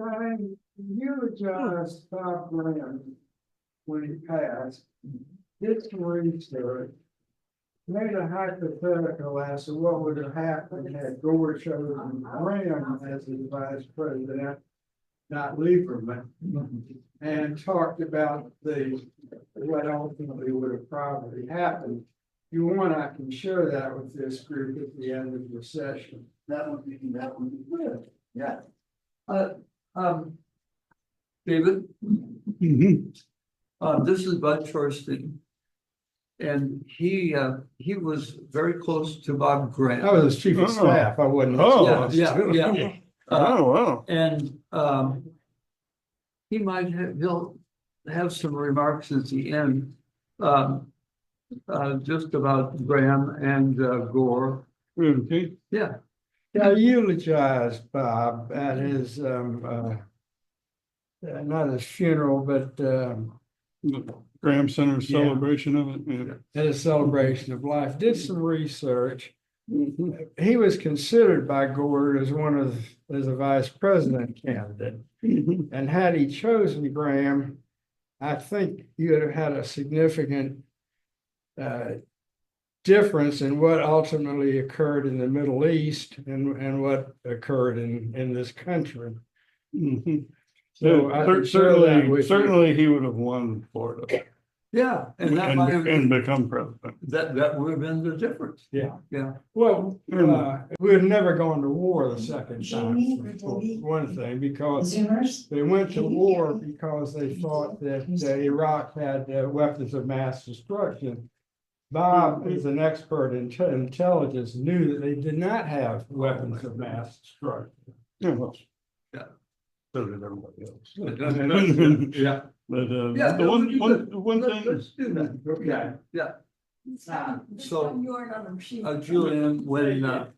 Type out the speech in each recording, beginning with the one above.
I eulogized Bob Graham when he passed, did some research, made a hypothetical as to what would have happened had Gore chosen Graham as his vice president, not Lieberman, and talked about what ultimately would have probably happened. If you want, I can share that with this group at the end of the session. That would be good. Yeah. David, Mhm. this is Bud Chorstein. And he was very close to Bob Grant. I was his chief of Oh. staff, I wasn't. Oh. Yeah. Oh, wow. And he might have, he'll have some remarks at the end. Just about Graham and Gore. Okay. Yeah. I eulogized Bob at his, not his funeral, but, Graham Center's Yeah. celebration of it. Yeah. at his celebration of life, did some research. Mhm. He was considered by Gore as as a vice president candidate. Mhm. And had he chosen Graham, I think you would have had a significant difference in what ultimately occurred in the Middle East and what occurred in this country. Mhm. So I can share that Certainly, with you. certainly he would have won Florida Yeah, and that might have, and become president. that would have been the difference. Yeah. Yeah. Well, we had never gone to war the second time, for one thing, because they went to war because they thought that Iraq had weapons of mass destruction. Bob, as an expert in intelligence, knew that they did not have weapons of mass destruction. Yeah. Well, Yeah. So did everybody else. Yeah. But Yeah, the that would be good. one thing. Let's do that. Okay. Yeah. This So, time you aren't on the machine. Julian,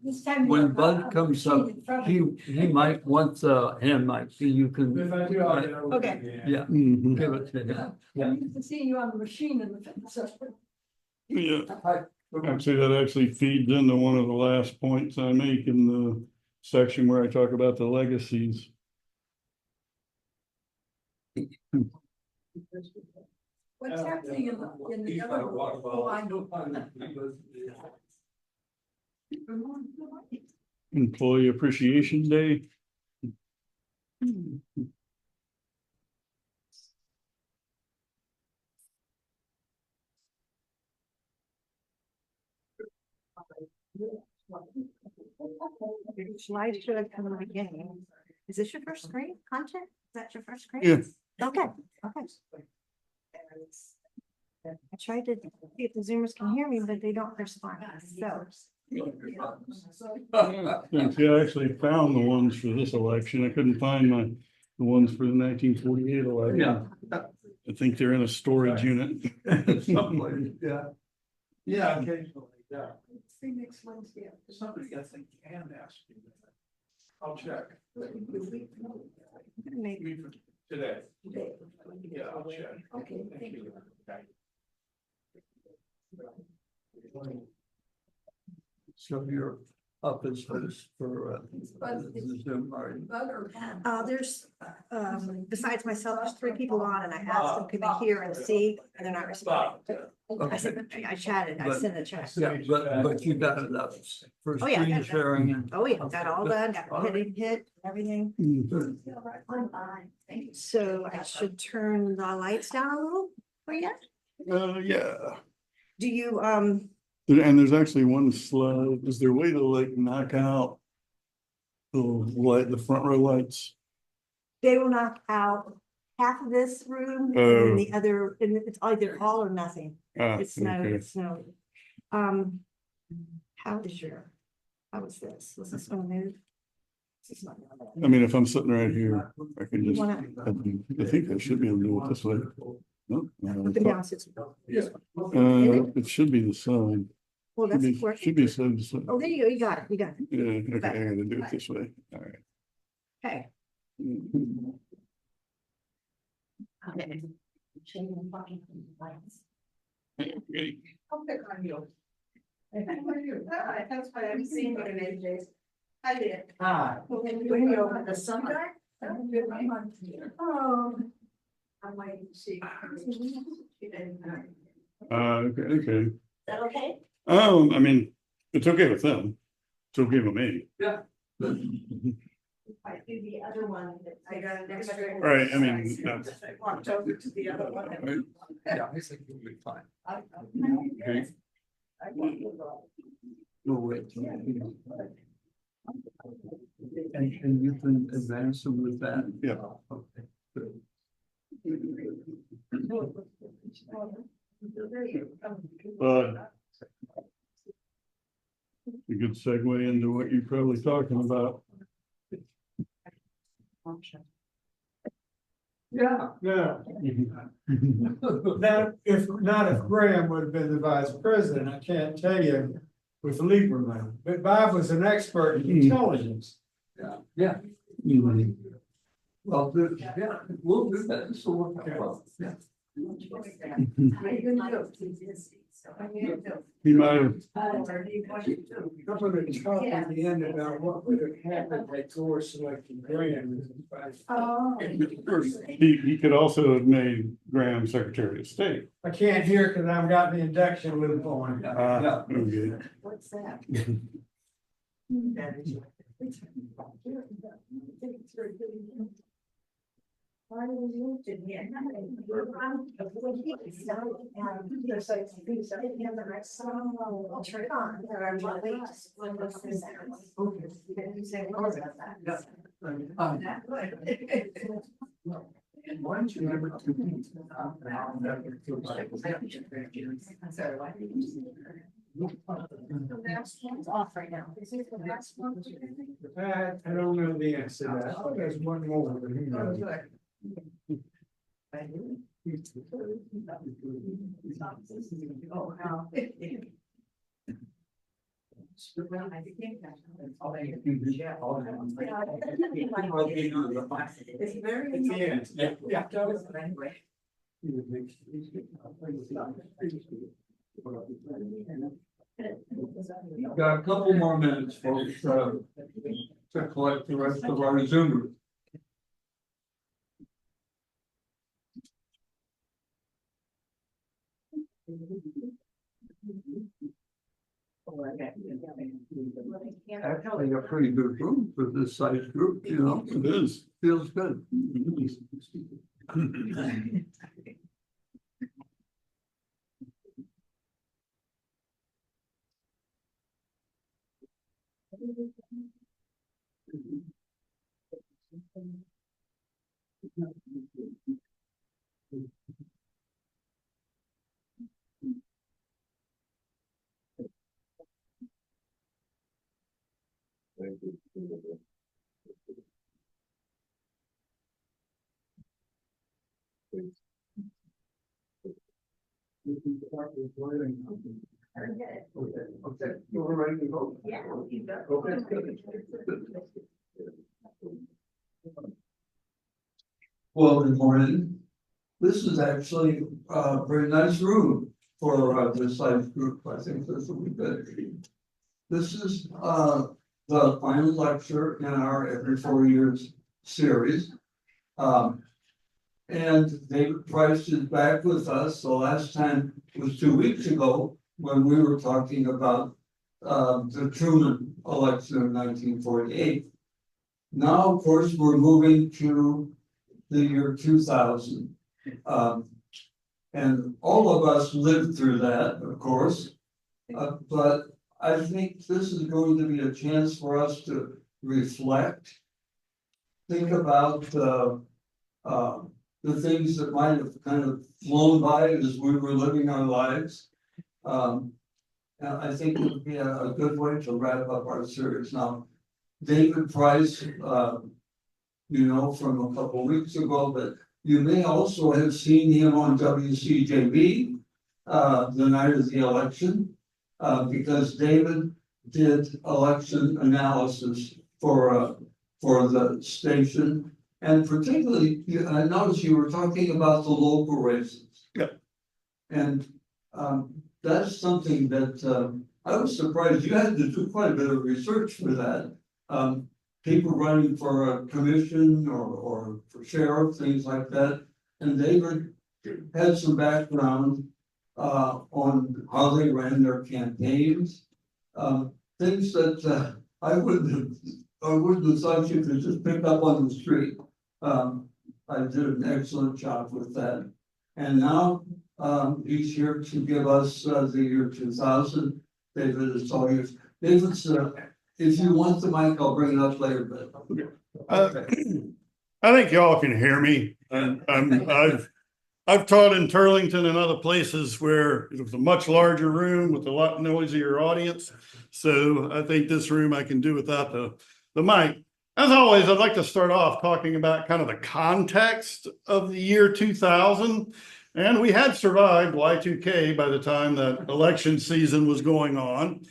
This time you when aren't on Bud the comes machine up, in front of you. he might want the hand mic, so you can. If I do, I'll get over Okay. it again. Yeah, Mhm. give it to him. I'm used to seeing you on the machine in the fitness center. Yeah, Hi. actually, that actually feeds into one of the last points I make in the section where I talk about the legacies. What's happening in the other world? Oh, I know. Employee Appreciation Day. Slide should have come in the beginning. Is this your first screen? Content? Is that your first screen? Yeah. Okay, okay. I tried to see if the Zoomers can hear me, but they don't respond, so. Yeah, see, I actually found the ones for this election. I couldn't find the ones for the 1948 election. Yeah. I think they're in a storage unit. Yeah. Yeah, occasionally, yeah. See you next Wednesday. Somebody I think can ask you that. I'll check. Maybe. Today. Today. Yeah, I'll check. Okay, thank you. So you're up as first for the Zoom, are you? Bud or Pam? There's, besides myself, there's 3 people on and I asked them, could they hear and see, and they're not responding. I said, I chatted, I sent a chat. Yeah, but you got it up for Oh, yeah, I got screen it. sharing and. Oh, yeah, got all done, got hit, everything. Mhm. I'm fine. Thank you. So I should turn the lights down a little for you. Yeah. Do you, And there's actually one slide. Is there a way to like knock out the light, the front row lights? they will knock out half of this room and then the other, and it's either all or nothing. Ah, It's no, okay. it's no. How is this? Was this gonna move? This is not gonna move. I mean, if I'm sitting right here, I can You just, wanna I think I should be able to do it this way. No, up and down sits? it should be the side. Well, Should that's be, working. should be side to side. Oh, there you go, you got it, you got it. Yeah, okay, I gotta do it this way. All right. Okay. Mhm. Okay. Okay. I'll pick on you. That's why I'm seeing what it is. I did. Hi. When you open the summer. Oh. I'm waiting to see. Okay, okay. Is that okay? I mean, it's okay with them. It's okay with me. Yeah. I do the other one. I got an extra. Right, I mean, that's. Walked over to the other one. Right. Yeah, I think you'll be fine. Okay. We'll wait. And you can advance them with that? Yeah. Okay, good. A good segue into what you're probably talking about. Yeah. Yeah, now, if Graham would have been the vice president, I can't tell you with Lieberman, but Bob was an expert in intelligence. Yeah, Mhm. well, good. Yeah, we'll do that. This will work out well. Yeah. He might have, I'm gonna talk at the end about what would have happened had Gore selected Graham as the vice. Oh. he could also have made Graham Secretary of State. I can't hear because I've got the induction loop on. Yeah. Okay. What's that? I'll turn it on. Or I'm gonna wait. Why don't you ever do things? Off right now. I don't know the answer to that. Oh, there's one more, but who knows? It's very. At the end, yeah. Got a couple more minutes, folks, to collect the rest of our Zoomers. Actually, a pretty good room for this size group, you know, It is. feels good. Okay, we're ready to go. Yeah. Okay, good. Well, good morning. This is actually a very nice room for this size group. I think this will be good. This is the final lecture in our every 4 years series. And David Price is back with us. The last time was 2 weeks ago when we were talking about the Truman election of 1948. Now, of course, we're moving to the year 2000. And all of us lived through that, of course. But I think this is going to be a chance for us to reflect, think about the things that might have kind of flown by as we were living our lives. And I think it would be a good way to wrap up our series. Now, David Price, you know, from a couple of weeks ago, but you may also have seen him on WCJB the night of the election, because David did election analysis for the station. And particularly, I noticed you were talking about the local races. Yeah. And that's something that I was surprised. You had to do quite a bit of research for that. people running for a commission or for sheriff, things like that. And David had some background on how they ran their campaigns. Things that I wouldn't have thought you could just pick up on the street. I did an excellent job with that. And now he's here to give us the year 2000. David, it's all yours. David's, if you want the mic, I'll bring it up later, but. I think y'all can hear me. I've taught in Turlington and other places where it was a much larger room with a lot noisier audience. So I think this room I can do without the mic. As always, I'd like to start off talking about kind of the context of the year 2000. And we had survived Y2K by the time that election season was going on.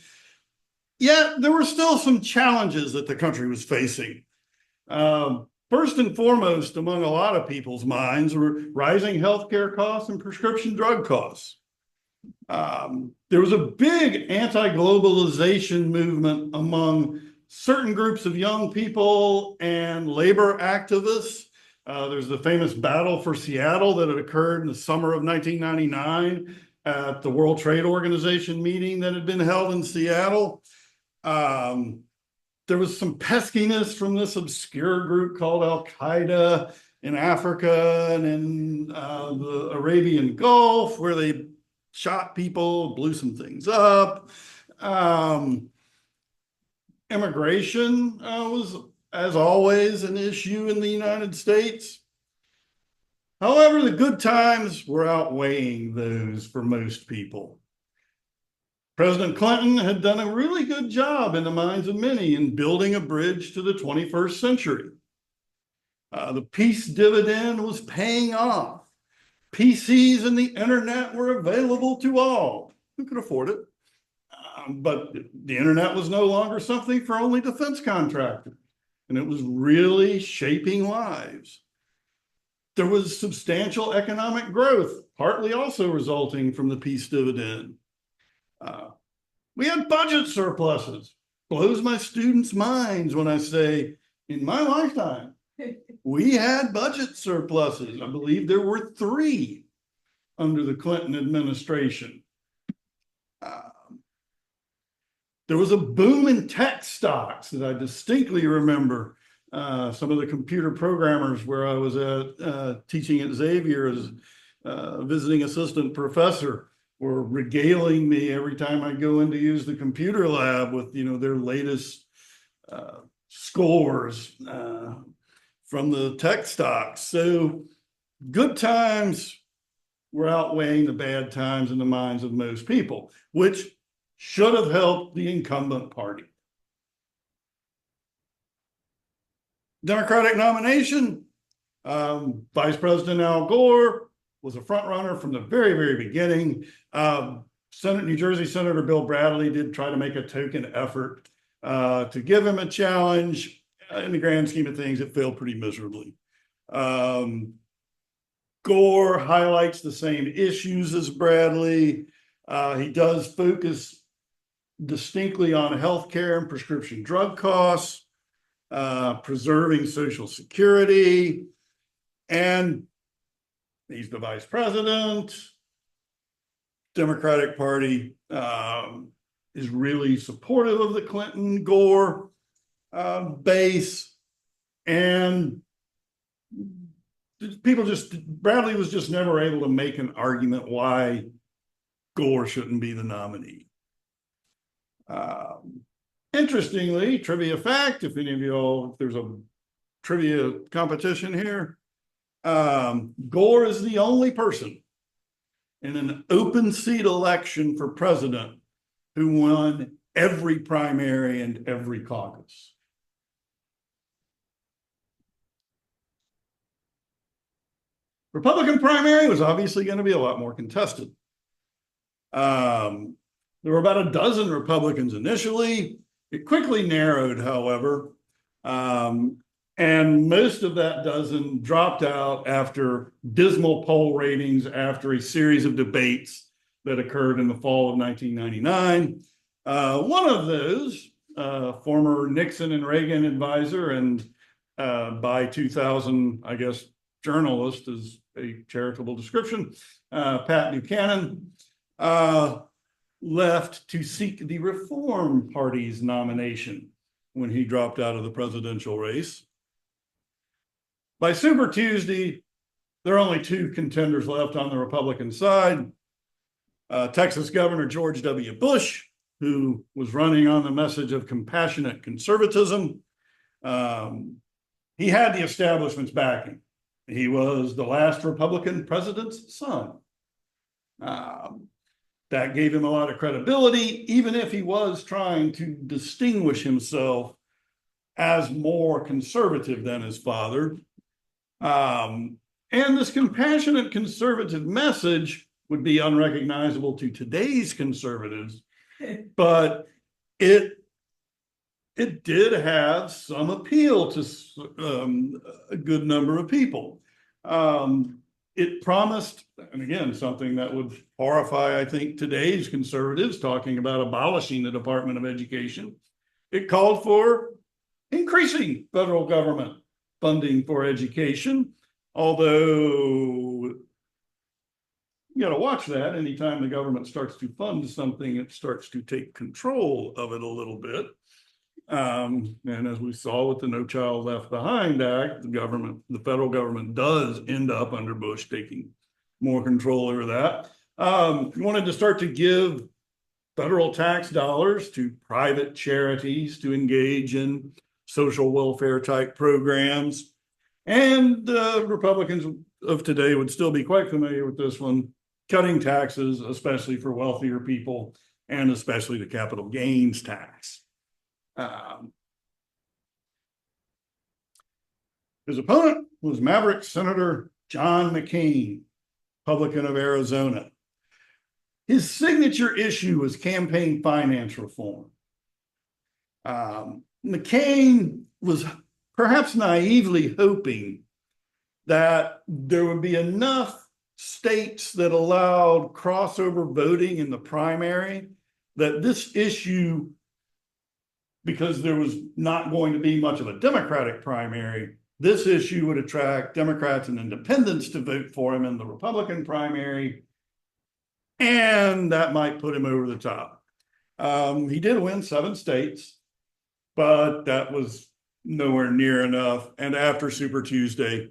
Yet there were still some challenges that the country was facing. First and foremost, among a lot of people's minds, were rising healthcare costs and prescription drug costs. There was a big anti-globalization movement among certain groups of young people and labor activists. There's the famous Battle for Seattle that had occurred in the summer of 1999 at the World Trade Organization meeting that had been held in Seattle. There was some peskiness from this obscure group called Al-Qaeda in Africa and in the Arabian Gulf, where they shot people, blew some things up. Immigration was, as always, an issue in the United States. However, the good times were outweighing those for most people. President Clinton had done a really good job in the minds of many in building a bridge to the 21st century. The peace dividend was paying off. PCs and the internet were available to all who could afford it. But the internet was no longer something for only defense contractors, and it was really shaping lives. There was substantial economic growth, partly also resulting from the peace dividend. We had budget surpluses. Blows my students' minds when I say, in my lifetime, we had budget surpluses. I believe there were 3 under the Clinton administration. There was a boom in tech stocks that I distinctly remember. Some of the computer programmers where I was at teaching at Xavier as a visiting assistant professor were regaling me every time I go in to use the computer lab with, their latest scores from the tech stocks. So good times were outweighing the bad times in the minds of most people, which should have helped the incumbent party. Democratic nomination, Vice President Al Gore was a front runner from the very, very beginning. New Jersey Senator Bill Bradley did try to make a token effort to give him a challenge. In the grand scheme of things, it failed pretty miserably. Gore highlights the same issues as Bradley. He does focus distinctly on healthcare and prescription drug costs, preserving Social Security, and he's the vice president. Democratic Party is really supportive of the Clinton-Gore base, and Bradley was just never able to make an argument why Gore shouldn't be the nominee. Interestingly, trivia fact, if there's a trivia competition here, Gore is the only person in an open seat election for president who won every primary and every caucus. Republican primary was obviously going to be a lot more contested. There were about a dozen Republicans initially. It quickly narrowed, however, and most of that dozen dropped out after dismal poll ratings after a series of debates that occurred in the fall of 1999. One of those former Nixon and Reagan advisor, and by 2000, I guess, journalist is a charitable description. Pat Buchanan left to seek the Reform Party's nomination when he dropped out of the presidential race. By Super Tuesday, there are only two contenders left on the Republican side. Texas Governor George W. Bush, who was running on the message of compassionate conservatism. He had the establishment's backing. He was the last Republican president's son. That gave him a lot of credibility, even if he was trying to distinguish himself as more conservative than his father. And this compassionate conservative message would be unrecognizable to today's conservatives, but it did have some appeal to a good number of people. It promised, and again, something that would horrify, I think, today's conservatives, talking about abolishing the Department of Education. It called for increasing federal government funding for education, although you got to watch that. Anytime the government starts to fund something, it starts to take control of it a little bit. And as we saw with the No Child Left Behind Act, the federal government does end up under Bush taking more control over that. Wanted to start to give federal tax dollars to private charities to engage in social welfare type programs. And Republicans of today would still be quite familiar with this one, cutting taxes, especially for wealthier people, and especially the capital gains tax. His opponent was Maverick Senator John McCain, Republican of Arizona. His signature issue was campaign finance reform. McCain was perhaps naively hoping that there would be enough states that allowed crossover voting in the primary that this issue, because there was not going to be much of a Democratic primary, this issue would attract Democrats and independents to vote for him in the Republican primary, and that might put him over the top. He did win 7 states, but that was nowhere near enough. And after Super Tuesday,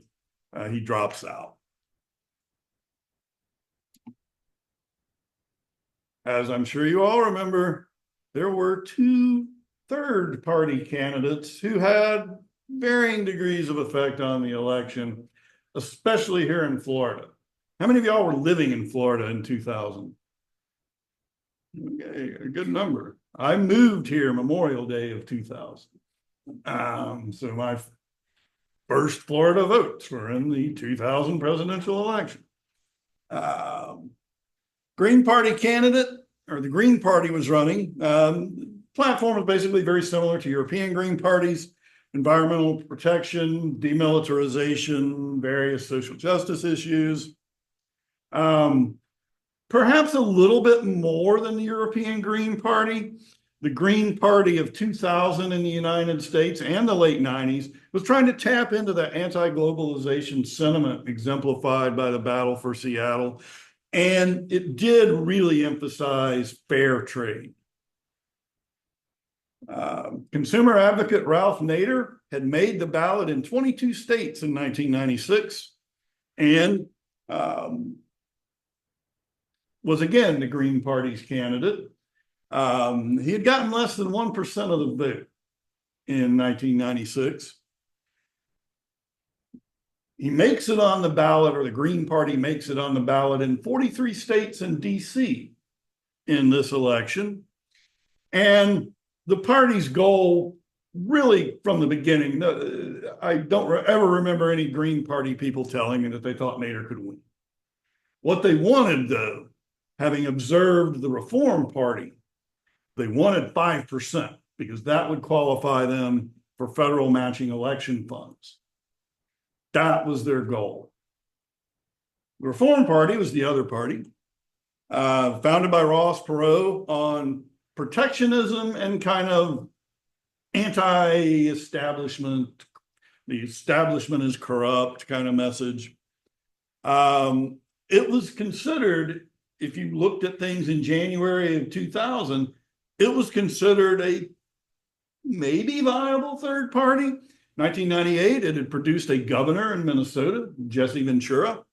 he drops out. As I'm sure you all remember, there were 2 third-party candidates who had varying degrees of effect on the election, especially here in Florida. How many of y'all were living in Florida in 2000? Okay, a good number. I moved here Memorial Day of 2000. So my first Florida votes were in the 2000 presidential election. Green Party candidate, or the Green Party was running. Platform was basically very similar to European Green Parties: environmental protection, demilitarization, various social justice issues. Perhaps a little bit more than the European Green Party. The Green Party of 2000 in the United States and the late 90s was trying to tap into the anti-globalization sentiment exemplified by the Battle for Seattle. And it did really emphasize fair trade. Consumer advocate Ralph Nader had made the ballot in 22 states in 1996 and was again the Green Party's candidate. He had gotten less than 1% of the vote in 1996. He makes it on the ballot, or the Green Party makes it on the ballot in 43 states and DC in this election. And the party's goal, really from the beginning, I don't ever remember any Green Party people telling me that they thought Nader could win. What they wanted, though, having observed the Reform Party, they wanted 5% because that would qualify them for federal matching election funds. That was their goal. The Reform Party was the other party, founded by Ross Perot on protectionism and kind of anti-establishment, the establishment is corrupt kind of message. It was considered, if you looked at things in January of 2000, it was considered a maybe viable third party. 1998, it had produced a governor in Minnesota, Jesse Ventura.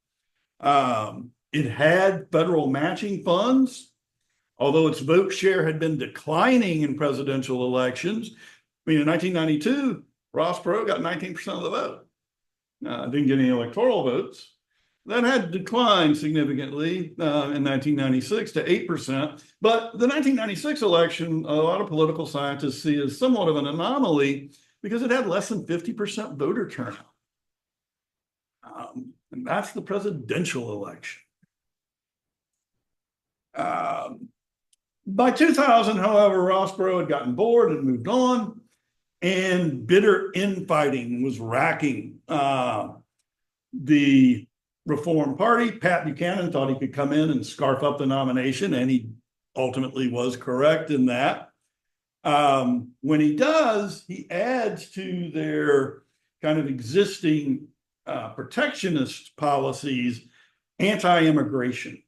It had federal matching funds, although its vote share had been declining in presidential elections. I mean, in 1992, Ross Perot got 19% of the vote. Didn't get any electoral votes. That had declined significantly in 1996 to 8%. But the 1996 election, a lot of political scientists see as somewhat of an anomaly because it had less than 50% voter turnout. And that's the presidential election. By 2000, however, Ross Perot had gotten bored and moved on, and bitter infighting was racking the Reform Party. Pat Buchanan thought he could come in and scarf up the nomination, and he ultimately was correct in that. When he does, he adds to their kind of existing protectionist policies, anti-immigration.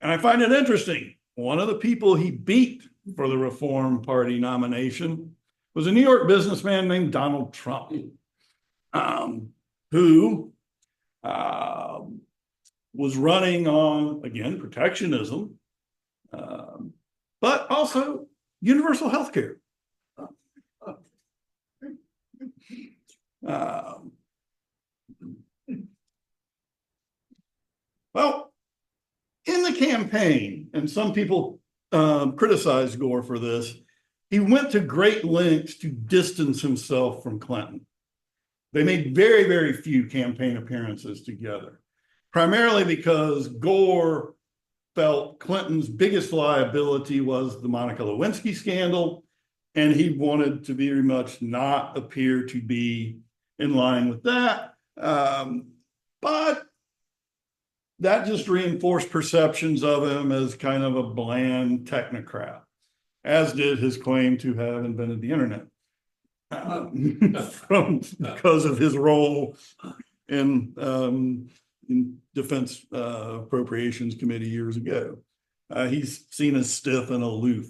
And I find it interesting. One of the people he beat for the Reform Party nomination was a New York businessman named Donald Trump, who was running on, again, protectionism, but also universal health care. Well, in the campaign, and some people criticized Gore for this, he went to great lengths to distance himself from Clinton. They made very, very few campaign appearances together, primarily because Gore felt Clinton's biggest liability was the Monica Lewinsky scandal, and he wanted to very much not appear to be in line with that. But that just reinforced perceptions of him as kind of a bland technocrat, as did his claim to have invented the internet. Because of his role in Defense Appropriations Committee years ago. He's seen as stiff and aloof.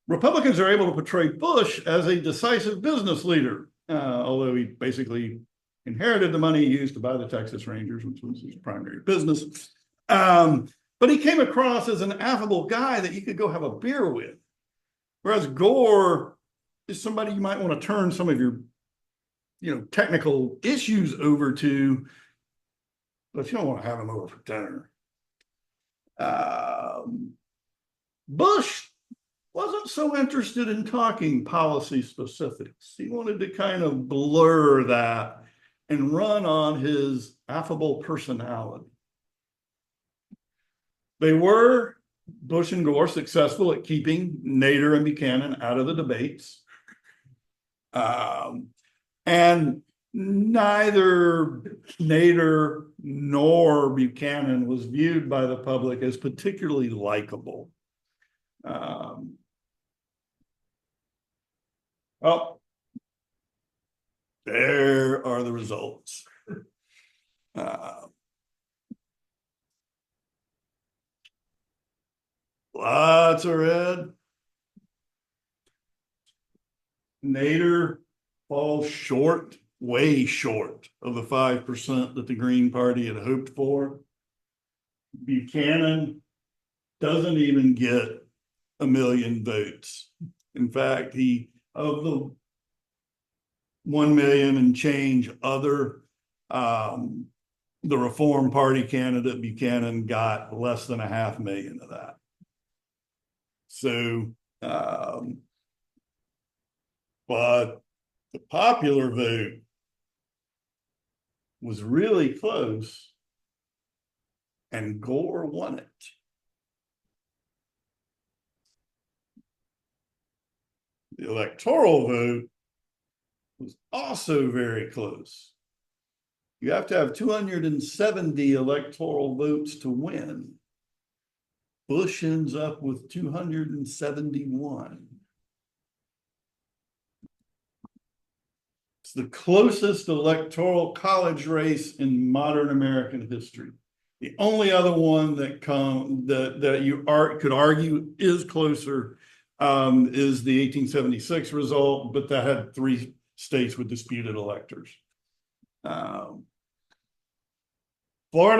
Republicans are able to portray Bush as a decisive business leader, although he basically inherited the money he used to buy the Texas Rangers, which was his primary business. But he came across as an affable guy that you could go have a beer with. Whereas Gore is somebody you might want to turn some of your, technical issues over to, but you don't want to have him over for dinner. Bush wasn't so interested in talking policy specifics. He wanted to kind of blur that and run on his affable personality. They were, Bush and Gore, successful at keeping Nader and Buchanan out of the debates. And neither Nader nor Buchanan was viewed by the public as particularly likable. Well, there are the results. Lots of red. Nader falls short, way short of the 5% that the Green Party had hoped for. Buchanan doesn't even get 1 million votes. In fact, of the 1 million and change other, the Reform Party candidate Buchanan got less than 500,000 of that. So, but the popular vote was really close, and Gore won it. The electoral vote was also very close. You have to have 270 electoral votes to win. Bush ends up with 271. It's the closest electoral college race in modern American history. The only other one that you could argue is closer is the 1876 result, but that had 3 states with disputed electors. Florida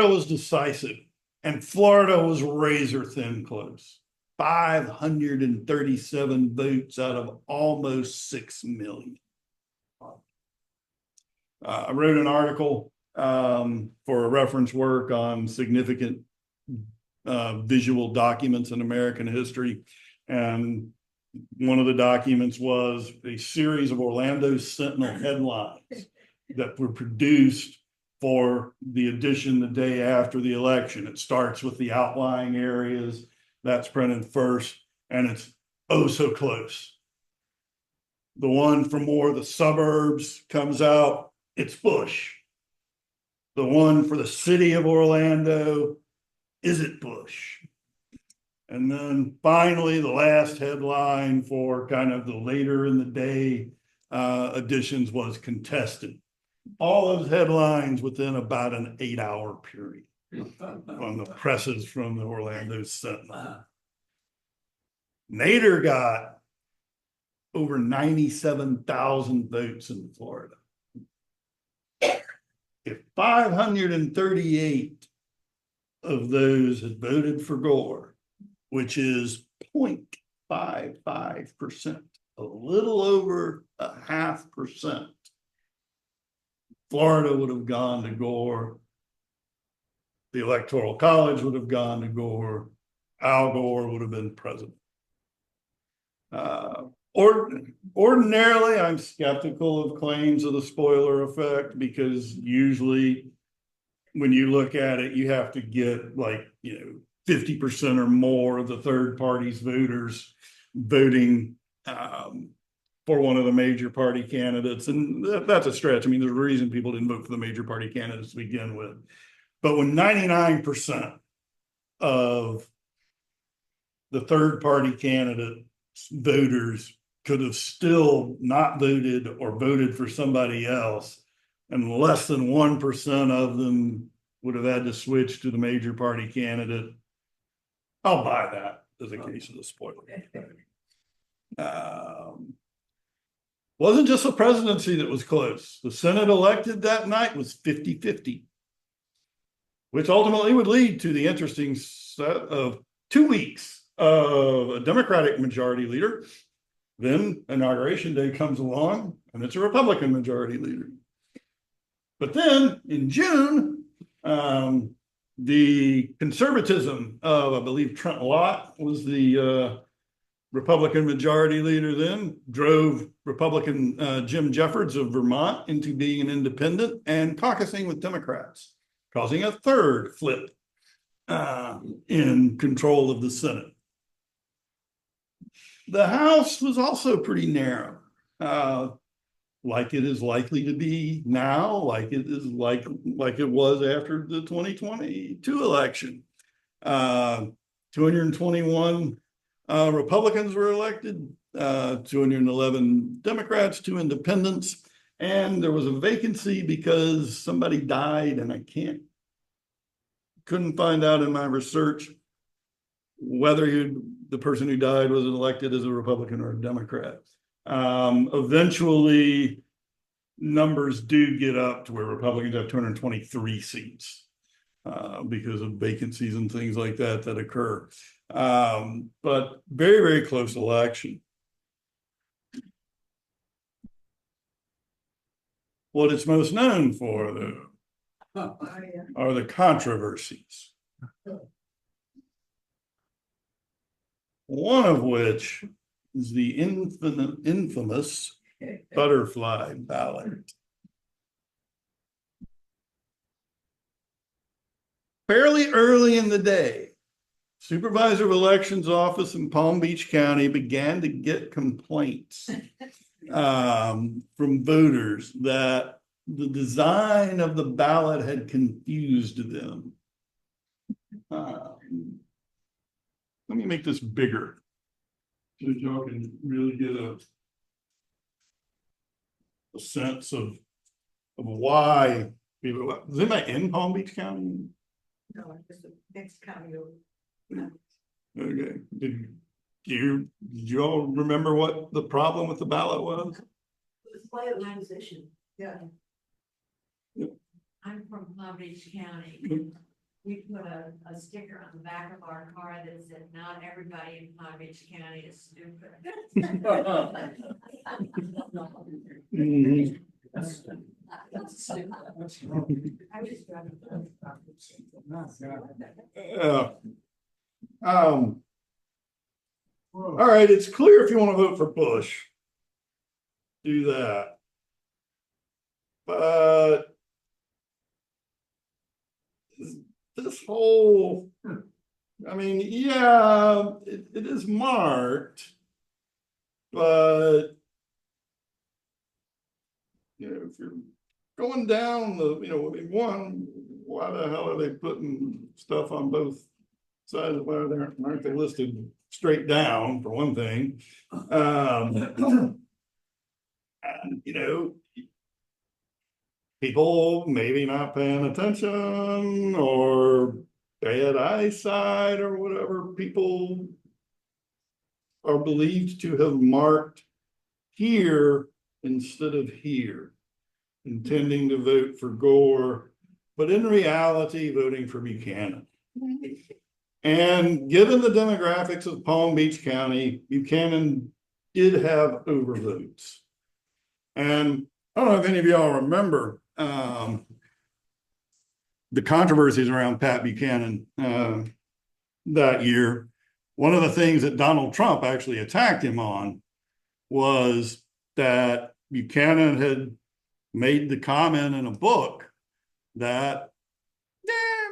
was decisive, and Florida was razor thin close. 537 votes out of almost 6 million. I wrote an article for a reference work on significant visual documents in American history. And one of the documents was a series of Orlando Sentinel headlines that were produced for the edition the day after the election. It starts with the outlying areas. That's printed first, and it's oh so close. The one for more of the suburbs comes out, it's Bush. The one for the city of Orlando, is it Bush? And then finally, the last headline for kind of the later in the day editions was contested. All those headlines within about an 8-hour period on the presses from the Orlando Sentinel. Nader got over 97,000 votes in Florida. If 538 of those had voted for Gore, which is 0.55%, a little over 0.5%, Florida would have gone to Gore. The Electoral College would have gone to Gore. Al Gore would have been president. Ordinarily, I'm skeptical of claims of the spoiler effect because usually when you look at it, you have to get 50% or more of the third party's voters voting for one of the major party candidates. And that's a stretch. I mean, there's a reason people didn't vote for the major party candidates to begin with. But when 99% of the third party candidate voters could have still not voted or voted for somebody else, and less than 1% of them would have had to switch to the major party candidate, I'll buy that as a case of the spoiler. Wasn't just the presidency that was close. The Senate elected that night was 50-50, which ultimately would lead to the interesting set of 2 weeks of a Democratic majority leader. Then Inauguration Day comes along and it's a Republican majority leader. But then in June, the conservatism of, I believe, Trent Lott was the Republican majority leader then, drove Republican Jim Jeffords of Vermont into being an independent and caucusing with Democrats, causing a third flip in control of the Senate. The House was also pretty narrow, like it is likely to be now, like it is like it was after the 2022 election. 221 Republicans were elected, 211 Democrats, 2 independents, and there was a vacancy because somebody died, and I couldn't find out in my research whether the person who died was elected as a Republican or a Democrat. Eventually, numbers do get up to where Republicans have 223 seats because of vacancies and things like that occur. But very, very close election. What it's most known for, though, are the controversies. One of which is the infamous butterfly ballot. Fairly early in the day, Supervisor of Elections Office in Palm Beach County began to get complaints from voters that the design of the ballot had confused them. Let me make this bigger so y'all can really get a a sense of why people, is anybody in Palm Beach County? No, it's the next county over. Okay, did you all remember what the problem with the ballot was? It was bioorganization. Yeah. I'm from Palm Beach County. We put a sticker on the back of our car that said, not everybody in Palm Beach County is stupid. Mhm. I was driving. All right, it's clear if you want to vote for Bush. Do that. But this whole, I mean, yeah, it is marked, but you know, if you're going down the, you know, I mean, one, why the hell are they putting stuff on both sides? Why aren't they listed straight down, for one thing? And, you know, people maybe not paying attention or bad eyesight or whatever, people are believed to have marked here instead of here, intending to vote for Gore, but in reality, voting for Buchanan. And given the demographics of Palm Beach County, Buchanan did have overvotes. And I don't know if any of y'all remember the controversies around Pat Buchanan that year. One of the things that Donald Trump actually attacked him on was that Buchanan had made the comment in a book that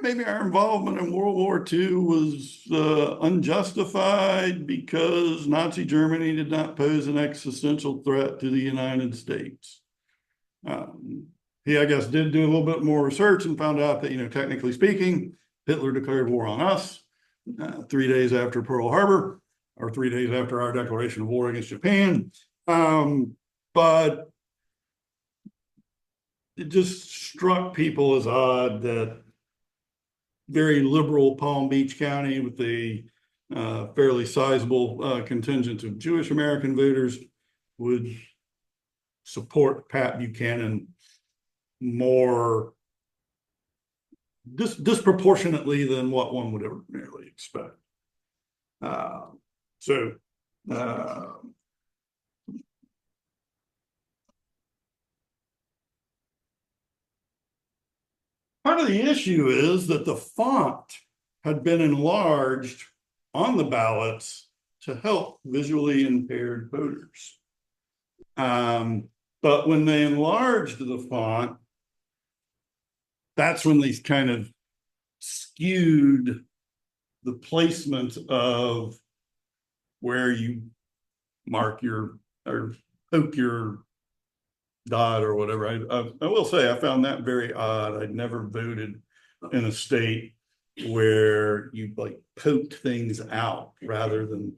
maybe our involvement in World War II was unjustified because Nazi Germany did not pose an existential threat to the United States. He, I guess, did do a little bit more research and found out that, you know, technically speaking, Hitler declared war on us 3 days after Pearl Harbor, or 3 days after our declaration of war against Japan. But it just struck people as odd that very liberal Palm Beach County with a fairly sizable contingent of Jewish American voters would support Pat Buchanan more disproportionately than what one would ordinarily expect. So part of the issue is that the font had been enlarged on the ballots to help visually impaired voters. But when they enlarged the font, that's when they kind of skewed the placement of where you mark your or poke your dot or whatever. I will say I found that very odd. I'd never voted in a state where you like poked things out rather than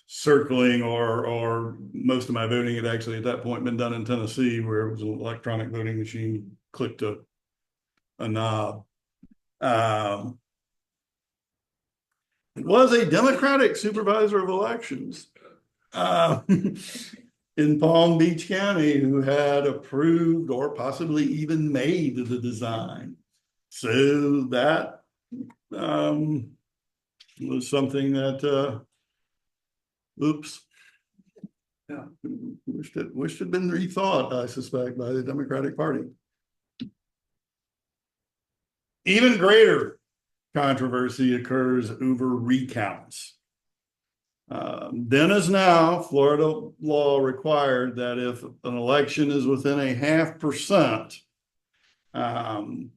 circling, or most of my voting had actually at that point been done in Tennessee, where it was an electronic voting machine, clicked a knob. It was a Democratic supervisor of elections in Palm Beach County who had approved or possibly even made the design. So that was something that, oops. Yeah, wished it had been rethought, I suspect, by the Democratic Party. Even greater controversy occurs over recounts. Then as now, Florida law required that if an election is within a 0.5%,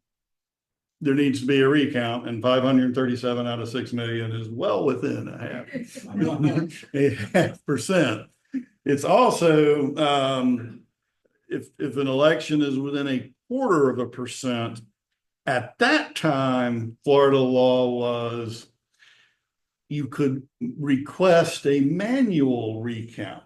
there needs to be a recount, and 537 out of 6 million is well within a 0.5%. It's also if an election is within a 0.25%, at that time, Florida law was you could request a manual recount.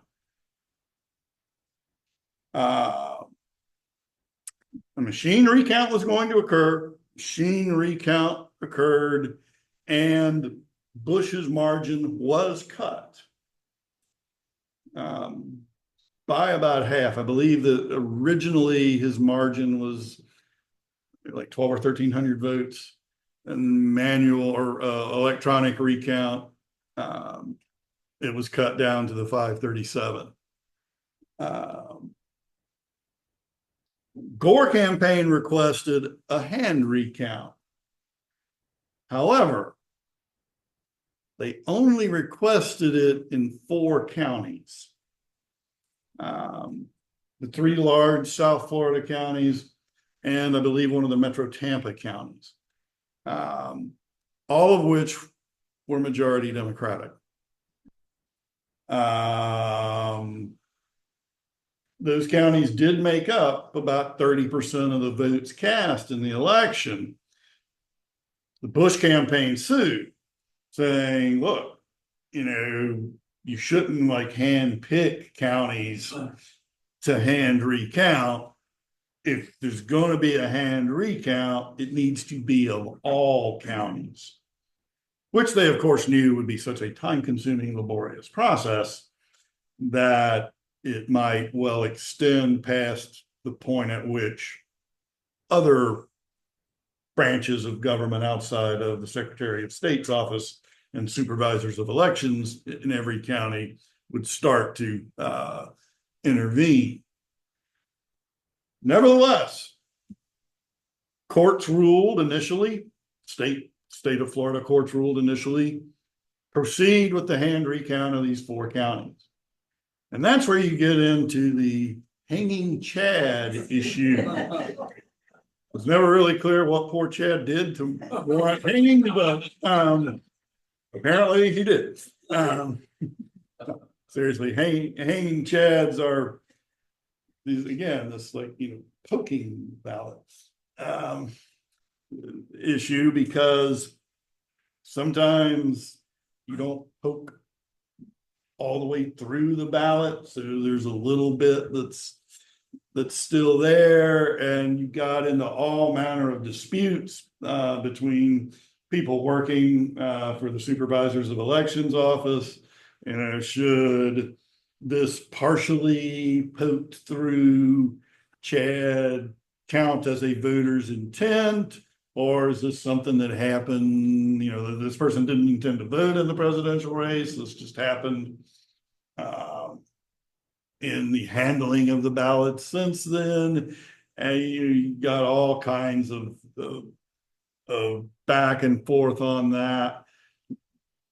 a machine recount was going to occur, machine recount occurred, and Bush's margin was cut. By about half. I believe that originally his margin was like 12 or 1,300 votes, and manual or electronic recount, it was cut down to the 537. Gore campaign requested a hand recount. However, they only requested it in 4 counties. The 3 large South Florida counties, and I believe one of the Metro Tampa counties, all of which were majority Democratic. Those counties did make up about 30% of the votes cast in the election. The Bush campaign sued, saying, look, you shouldn't like hand pick counties to hand recount. If there's going to be a hand recount, it needs to be of all counties, which they of course knew would be such a time-consuming, laborious process that it might well extend past the point at which other branches of government outside of the Secretary of State's office and supervisors of elections in every county would start to intervene. Nevertheless, courts ruled initially, state of Florida courts ruled initially, proceed with the hand recount of these 4 counties. And that's where you get into the hanging Chad issue. It was never really clear what poor Chad did to warrant hanging, but apparently he did. Seriously, hanging Chads are these, again, this like, poking ballots issue, because sometimes you don't poke all the way through the ballot, so there's a little bit that's still there, and you got into all manner of disputes between people working for the supervisors of elections office. Should this partially poked through Chad count as a voter's intent, or is this something that happened, this person didn't intend to vote in the presidential race, this just happened in the handling of the ballots since then? And you got all kinds of back and forth on that.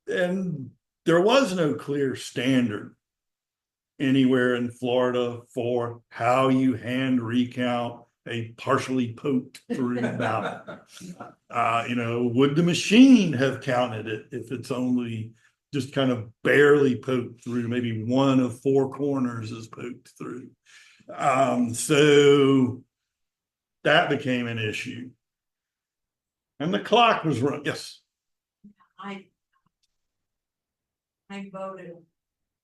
And there was no clear standard anywhere in Florida for how you hand recount a partially poked through ballot. Would the machine have counted it if it's only just kind of barely poked through? Maybe 1 of 4 corners is poked through. So that became an issue. And the clock was run. Yes. I voted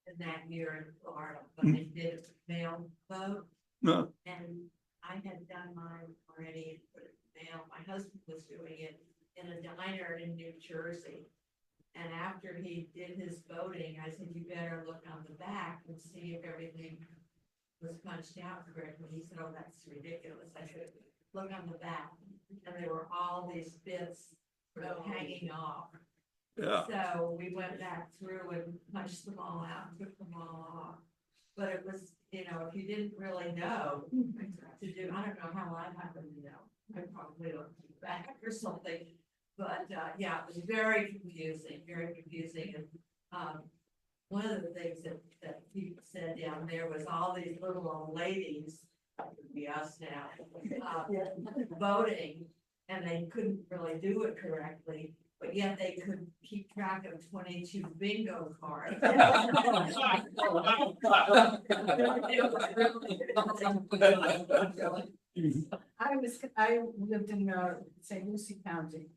in that year in Florida, but I did a mail vote. No. And I had done mine already and put it in the mail. My husband was doing it in a diner in New Jersey. And after he did his voting, I said, you better look on the back and see if everything was punched out correctly. He said, oh, that's ridiculous. I said, look on the back. And there were all these bits hanging off. Yeah. So we went back through and punched them all out, took them all off. But it was, if you didn't really know to do, I don't know how I happened to know. I probably don't do back or something. But yeah, it was very confusing. And one of the things that people said down there was all these little old ladies, that would be us now, voting, and they couldn't really do it correctly. But yet they could keep track of 22 bingo cards. I lived in St. Lucie County,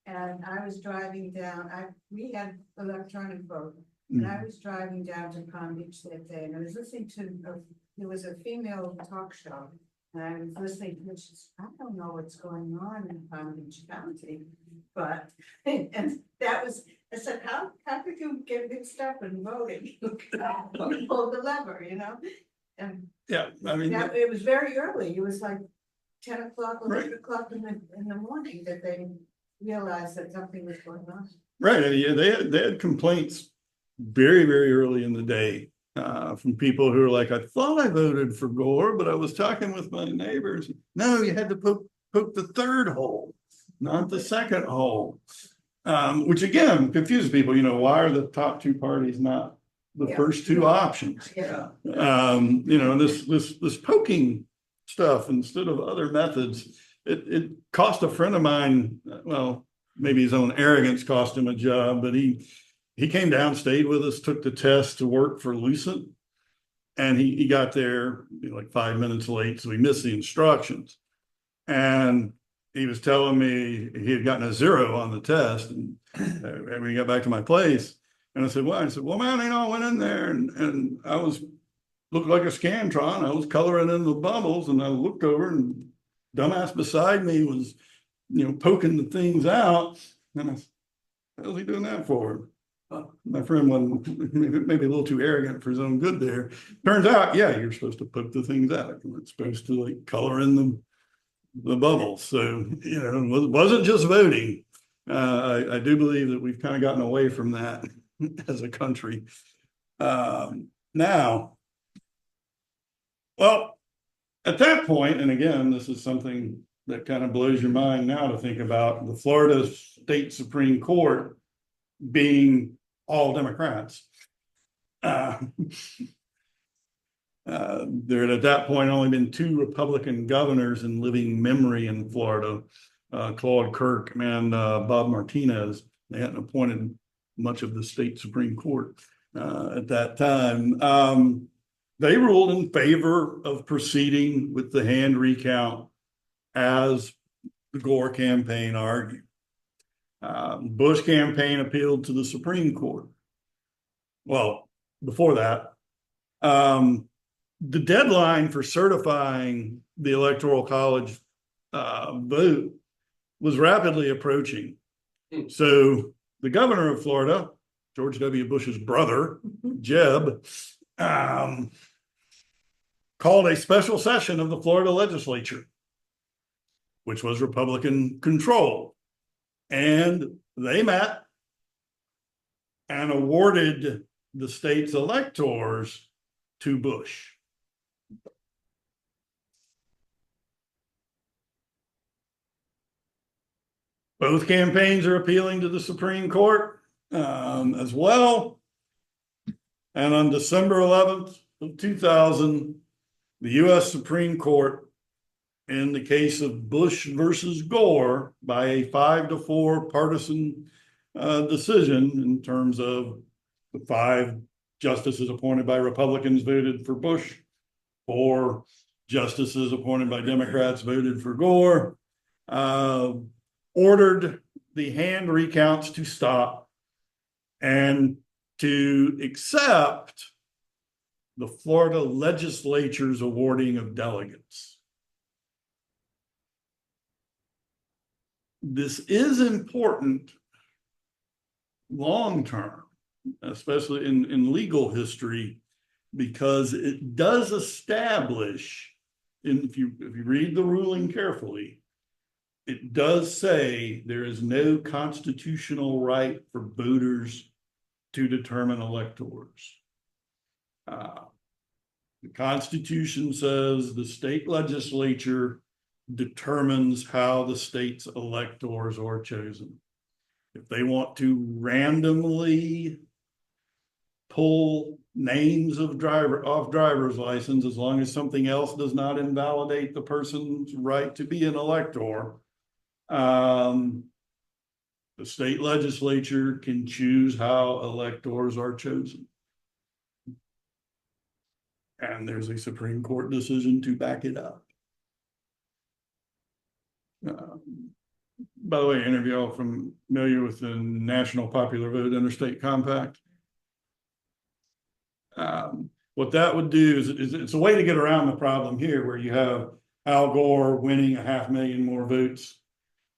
and I was driving down, we had electronic vote, and I was driving down to Palm Beach that day, and I was listening to, there was a female talk show, And I was listening, to this, I don't know what's going on in Palm Beach County, but, and that was, I said, how could you get mixed up in voting? Pull the lever, you know? And Yeah, I mean, that, it was very early, it was like 10 o'clock, Right. 11 o'clock in the morning that they realized that something was going on. right, and yeah, they had complaints very, very early in the day. From people who were like, I thought I voted for Gore, but I was talking with my neighbors. No, you had to poke the third hole, not the second hole. Which again confuses people, why are the top two parties not the Yeah. first two options? Yeah. This poking stuff instead of other methods, it cost a friend of mine, well, maybe his own arrogance cost him a job, but he came down, stayed with us, took the test to work for Lucent. And he got there like 5 minutes late, so he missed the instructions. And he was telling me he had gotten a 0 on the test. And when we got back to my place, and I said, well, man, I went in there and I looked like a Scantron. I was coloring in the bubbles, and I looked over, and dumbass beside me was, poking the things out. And I said, what was he doing that for? My friend wasn't maybe a little too arrogant for his own good there. Turns out, yeah, you're supposed to poke the things out. It's supposed to like color in the bubbles. So, it wasn't just voting. I do believe that we've kind of gotten away from that as a country. Now, well, at that point, and again, this is something that kind of blows your mind now to think about, the Florida State Supreme Court being all Democrats. There had at that point only been 2 Republican governors in living memory in Florida, Claude Kirk and Bob Martinez. They hadn't appointed much of the state Supreme Court at that time. They ruled in favor of proceeding with the hand recount as the Gore campaign argued. Bush campaign appealed to the Supreme Court. Well, before that, the deadline for certifying the Electoral College vote was rapidly approaching. So the governor of Florida, George W. Bush's brother, Jeb, called a special session of the Florida legislature, which was Republican controlled. And they met and awarded the state's electors to Bush. Both campaigns are appealing to the Supreme Court as well. And on December 11th of 2000, the U.S. Supreme Court, in the case of Bush versus Gore, by a 5-4 partisan decision, in terms of the 5 justices appointed by Republicans voted for Bush, 4 justices appointed by Democrats voted for Gore, ordered the hand recounts to stop and to accept the Florida legislature's awarding of delegates. This is important long-term, especially in legal history, because it does establish, if you read the ruling carefully, it does say there is no constitutional right for voters to determine electors. The Constitution says the state legislature determines how the state's electors are chosen. If they want to randomly pull names of off driver's license, as long as something else does not invalidate the person's right to be an elector, the state legislature can choose how electors are chosen. And there's a Supreme Court decision to back it up. By the way, any of y'all familiar with the National Popular Vote Interstate Compact? What that would do is it's a way to get around the problem here, where you have Al Gore winning 500,000 more votes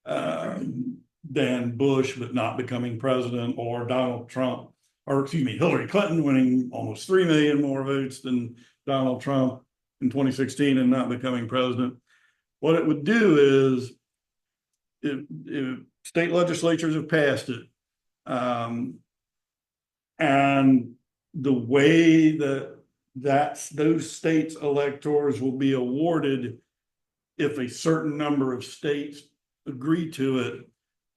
than Bush, but not becoming president, or Donald Trump, or excuse me, Hillary Clinton winning almost 3 million more votes than Donald Trump in 2016 and not becoming president. What it would do is, if state legislatures have passed it, and the way that those states' electors will be awarded if a certain number of states agree to it,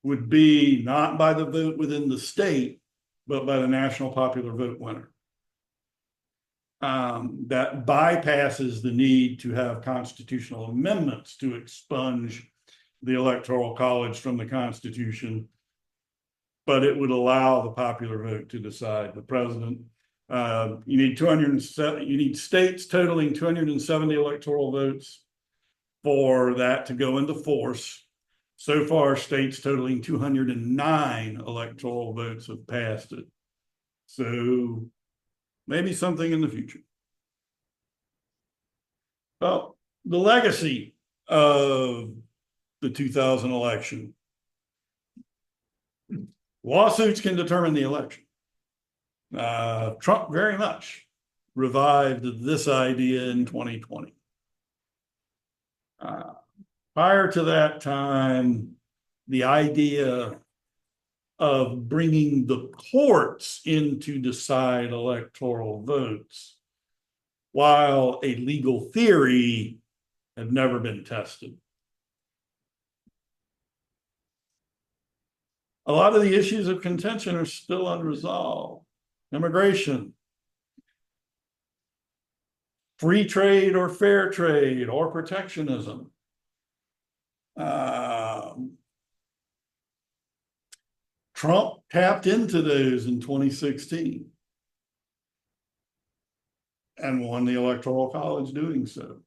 would be not by the vote within the state, but by the national popular vote winner. That bypasses the need to have constitutional amendments to expunge the Electoral College from the Constitution, but it would allow the popular vote to decide the president. You need 207. You need states totaling 270 electoral votes for that to go into force. So far, states totaling 209 electoral votes have passed it. So maybe something in the future. Well, the legacy of the 2000 election. Lawsuits can determine the election. Trump very much revived this idea in 2020. Prior to that time, the idea of bringing the courts in to decide electoral votes, while a legal theory, had never been tested. A lot of the issues of contention are still unresolved. Immigration, free trade or fair trade or protectionism. Trump tapped into those in 2016 and won the Electoral College doing so.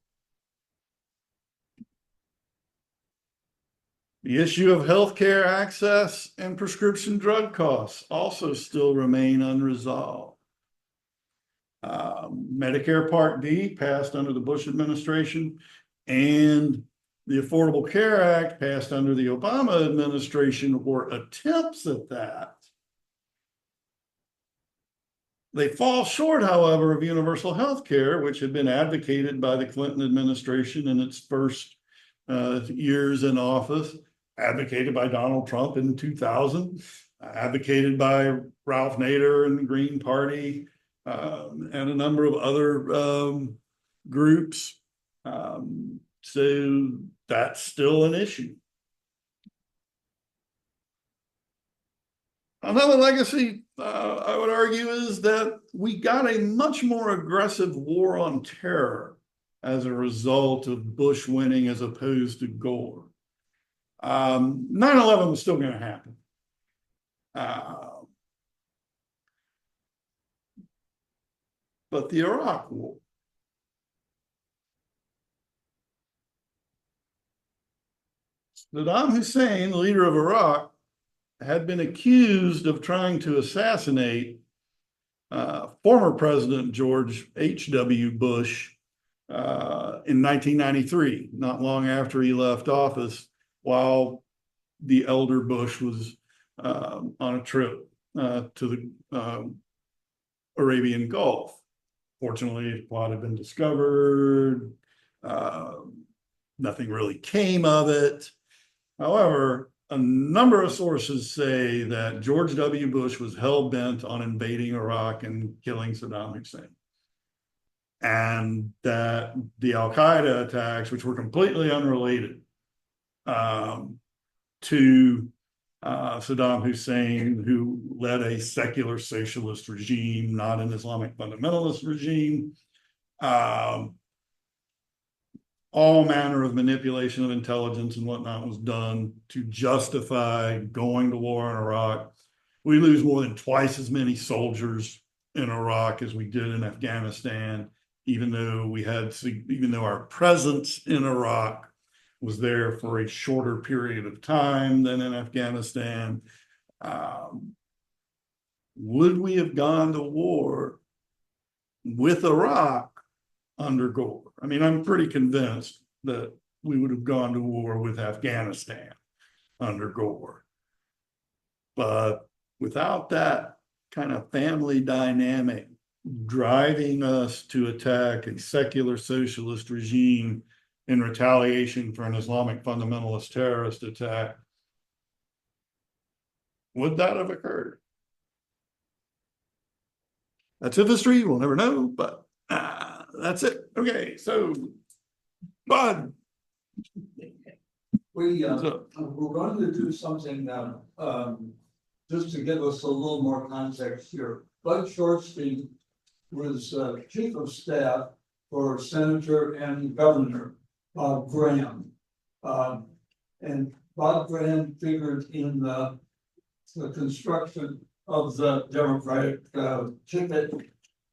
The issue of healthcare access and prescription drug costs also still remain unresolved. Medicare Part D passed under the Bush administration, and the Affordable Care Act passed under the Obama administration were attempts at that. They fall short, however, of universal health care, which had been advocated by the Clinton administration in its first years in office, advocated by Donald Trump in 2000, advocated by Ralph Nader and the Green Party, and a number of other groups. So that's still an issue. Another legacy, I would argue, is that we got a much more aggressive war on terror as a result of Bush winning as opposed to Gore. 9/11 was still going to happen. But the Iraq War, Saddam Hussein, the leader of Iraq, had been accused of trying to assassinate former President George H.W. Bush in 1993, not long after he left office, while the elder Bush was on a trip to the Arabian Gulf. Fortunately, the plot had been discovered. Nothing really came of it. However, a number of sources say that George W. Bush was hell-bent on invading Iraq and killing Saddam Hussein. And that the Al-Qaeda attacks, which were completely unrelated to Saddam Hussein, who led a secular socialist regime, not an Islamic fundamentalist regime, all manner of manipulation of intelligence and whatnot was done to justify going to war in Iraq. We lose more than twice as many soldiers in Iraq as we did in Afghanistan, even though our presence in Iraq was there for a shorter period of time than in Afghanistan. Would we have gone to war with Iraq under Gore? I mean, I'm pretty convinced that we would have gone to war with Afghanistan under Gore. But without that kind of family dynamic driving us to attack a secular socialist regime in retaliation for an Islamic fundamentalist terrorist attack, would that have occurred? That's history, we'll never know, but that's it. Okay, so Bud. We, what's up? we're going to do something, just to give us a little more context here. Bud Shortstein was, chief of staff for Senator and Governor Bob Graham. And Bob Graham figured in the construction of the Democratic, ticket.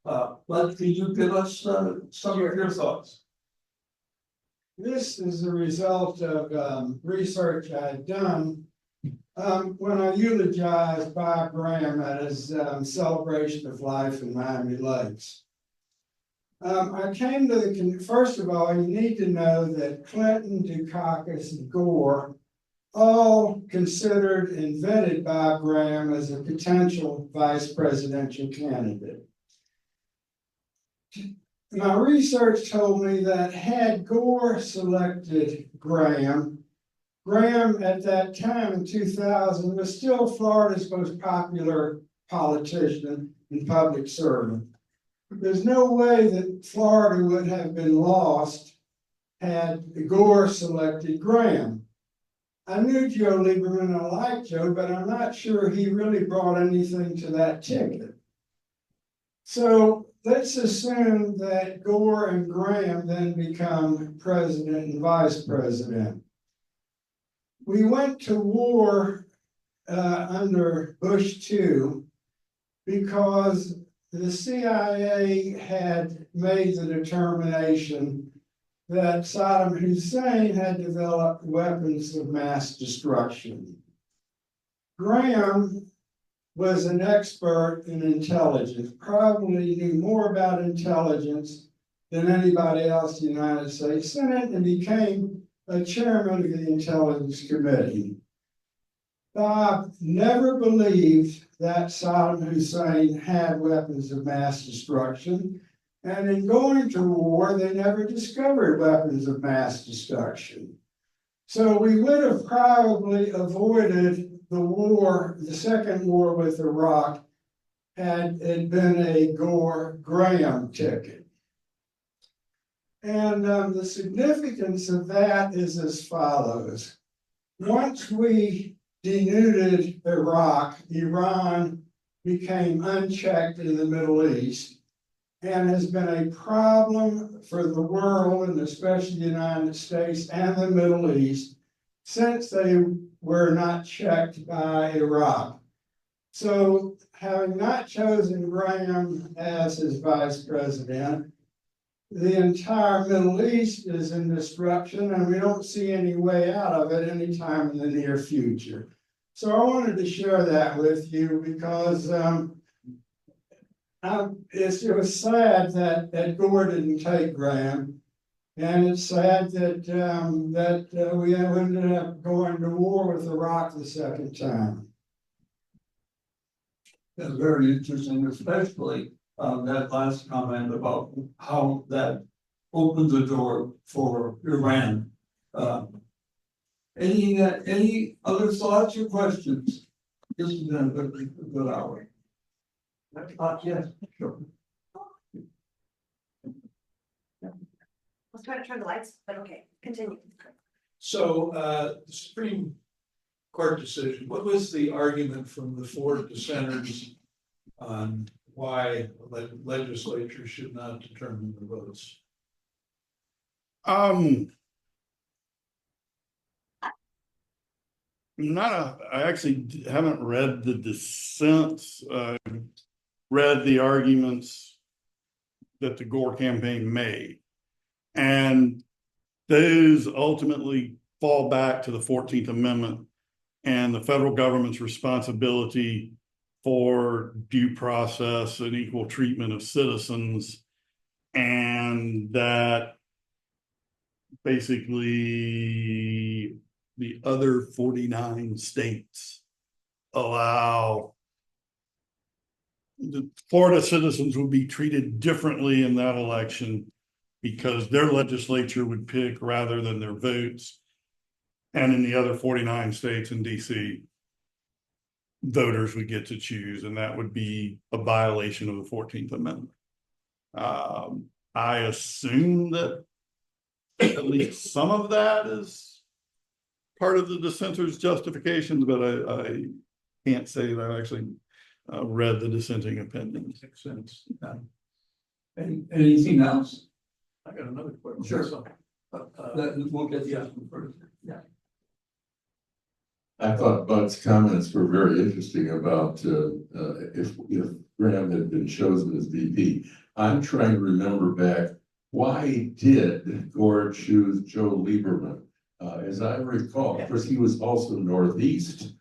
Bud, can you give us, some of your thoughts? This is a result of research I'd done when I eulogized Bob Graham at his celebration of life in Miami Lakes. I came to the, first of all, you need to know that Clinton, Dukakis, and Gore all considered and vetted Bob Graham as a potential vice presidential candidate. My research told me that had Gore selected Graham, Graham at that time in 2000 was still Florida's most popular politician and public servant. There's no way that Florida would have been lost had Gore selected Graham. I knew Joe Lieberman, I liked Joe, but I'm not sure he really brought anything to that ticket. So let's assume that Gore and Graham then become president and vice president. We went to war under Bush II because the CIA had made the determination that Saddam Hussein had developed weapons of mass destruction. Graham was an expert in intelligence, probably knew more about intelligence than anybody else in the United States Senate, and became a chairman of the Intelligence Committee. Bob never believed that Saddam Hussein had weapons of mass destruction, and in going to war, they never discovered weapons of mass destruction. So we would have probably avoided the war, the second war with Iraq, had it been a Gore-Graham ticket. And the significance of that is as follows. Once we denuded Iraq, Iran became unchecked in the Middle East and has been a problem for the world, and especially the United States and the Middle East, since they were not checked by Iraq. So having not chosen Graham as his vice president, the entire Middle East is in disruption, and we don't see any way out of it anytime in the near future. So I wanted to share that with you because it was sad that Gore didn't take Graham, and it's sad that we ended up going to war with Iraq the second time. That's very interesting, especially that last comment about how that opened the door for Iran. Any other thoughts or questions? This has been a good hour. Yes, sure. Let's try to turn the lights, but okay, continue. So, the Supreme Court decision, what was the argument from the four dissenters on why legislature should not determine the votes? I actually haven't read the dissents, read the arguments that the Gore campaign made. And those ultimately fall back to the 14th Amendment and the federal government's responsibility for due process and equal treatment of citizens, and that basically the other 49 states allow the Florida citizens would be treated differently in that election because their legislature would pick rather than their votes. And in the other 49 states in DC, voters would get to choose, and that would be a violation of the 14th Amendment. I assume that at least some of that is part of the dissenters' justifications, but I can't say that I actually read the dissenting opinions. Makes sense. Anything else? I got another question. Sure. So, We'll get yeah. this one first. Yeah. I thought Bud's comments were very interesting about if Graham had been chosen as VP. I'm trying to remember back, why did Gore choose Joe Lieberman? As I recall, of course, he was also Northeast.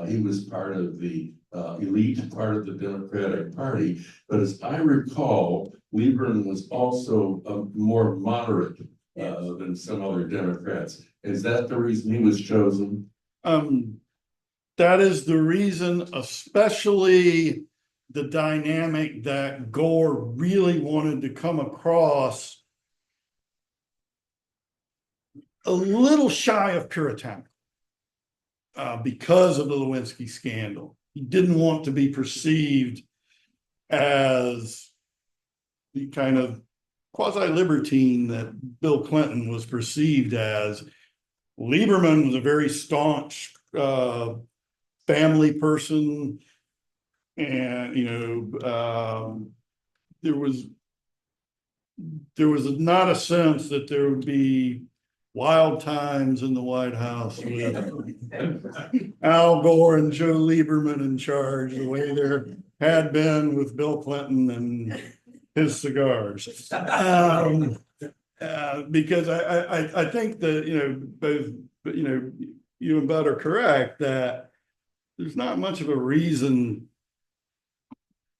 He was part of the elite part of the Democratic Party. But as I recall, Lieberman was also more moderate than some other Democrats. Is that the reason he was chosen? That is the reason, especially the dynamic that Gore really wanted to come across a little shy of Puritanical because of the Lewinsky scandal. He didn't want to be perceived as the kind of quasi-libertine that Bill Clinton was perceived as. Lieberman was a very staunch family person, and there was not a sense that there would be wild times in the White House with Al Gore and Joe Lieberman in charge, the way there had been with Bill Clinton and his cigars. Because I think that, both, you and Bud are correct that there's not much of a reason.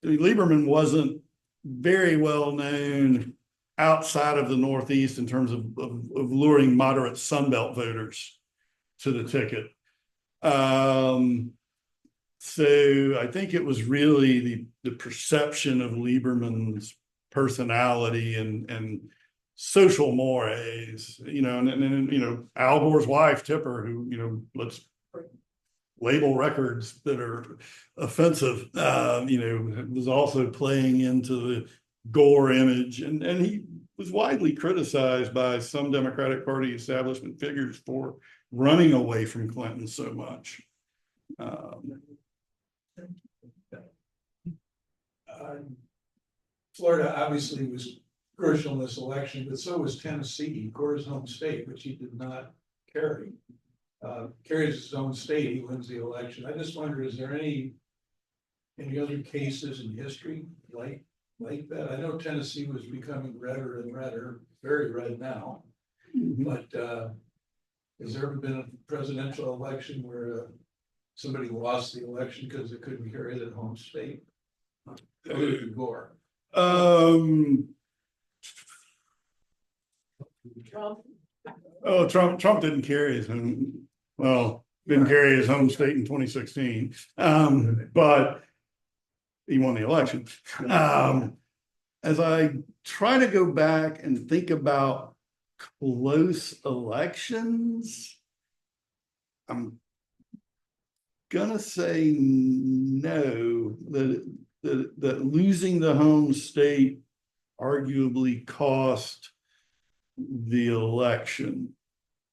Lieberman wasn't very well known outside of the Northeast in terms of luring moderate Sunbelt voters to the ticket. So I think it was really the perception of Lieberman's personality and social mores, and Al Gore's wife, Tipper, who, let's label records that are offensive, was also playing into the Gore image. And he was widely criticized by some Democratic Party establishment figures for running away from Clinton so much. Florida obviously was crucial in this election, but so was Tennessee, Gore's home state, which he did not carry. Carries his own state, he wins the election. I just wonder, is there any other cases in history like that? I know Tennessee was becoming redder and redder, very red now, but has there ever been a presidential election where somebody lost the election because they couldn't carry their home state? Other than Gore. Trump didn't carry his home. Well, didn't carry his home state in 2016. But he won the election. As I try to go back and think about close elections, I'm gonna say no, that losing the home state arguably cost the election.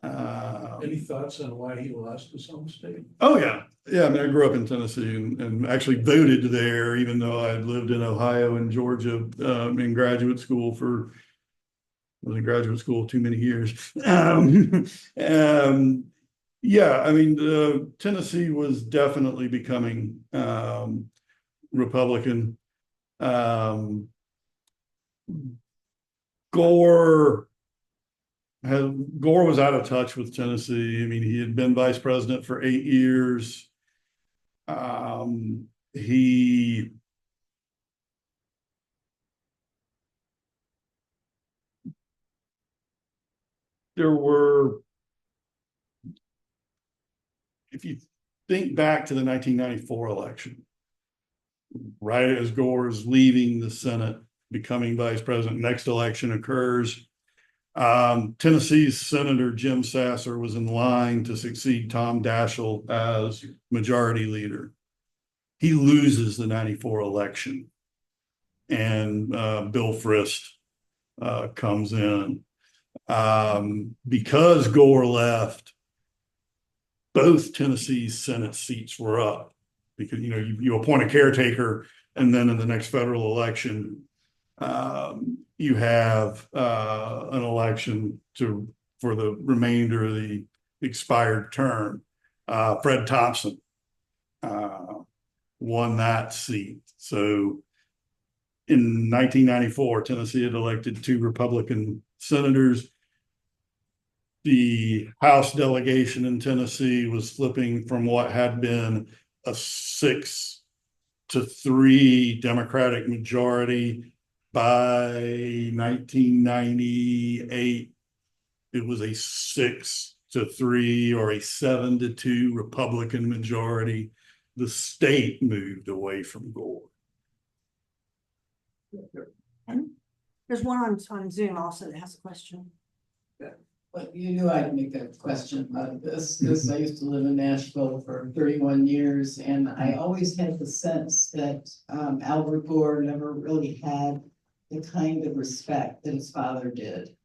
Any thoughts on why he lost his home state? Oh yeah. I mean, I grew up in Tennessee and actually voted there, even though I lived in Ohio and Georgia in graduate school was in graduate school too many years. Yeah, I mean, Tennessee was definitely becoming Republican. Gore was out of touch with Tennessee. I mean, he had been vice president for 8 years. He there were, if you think back to the 1994 election, right as Gore is leaving the Senate, becoming vice president, next election occurs. Tennessee's Senator Jim Sasser was in line to succeed Tom Daschle as majority leader. He loses the 94 election, and Bill Frist comes in. Because Gore left, both Tennessee's Senate seats were up, because you appoint a caretaker, and then in the next federal election, you have an election for the remainder of the expired term. Fred Thompson won that seat. So in 1994, Tennessee had elected 2 Republican senators. The House delegation in Tennessee was flipping from what had been a 6-3 Democratic majority. By 1998, it was a 6-3 or a 7-2 Republican majority. The state moved away from Gore. There's one on Zoom also that has a question. But you knew I'd make a question about this, because I used to live in Nashville for 31 years, and I always had the sense that Albert Gore never really had the kind of respect that his father did.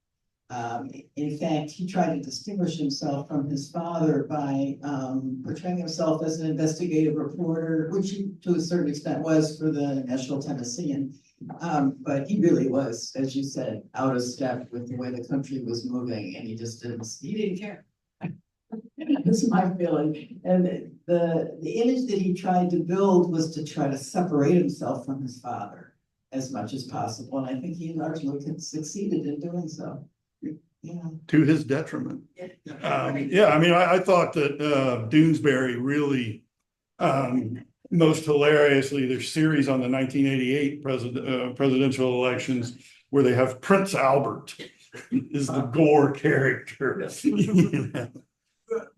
In fact, he tried to distinguish himself from his father by portraying himself as an investigative reporter, which he to a certain extent was for the National Tennessean. But he really was, as you said, out of step with the way the country was moving, and he didn't care. That's my feeling. And the image that he tried to build was to try to separate himself from his father as much as possible. And I think he largely succeeded in doing so. Yeah. To his detriment. Yeah, I mean, I thought that Doonesbury really, most hilariously, there's series on the 1988 presidential elections where they have Prince Albert is the Gore character.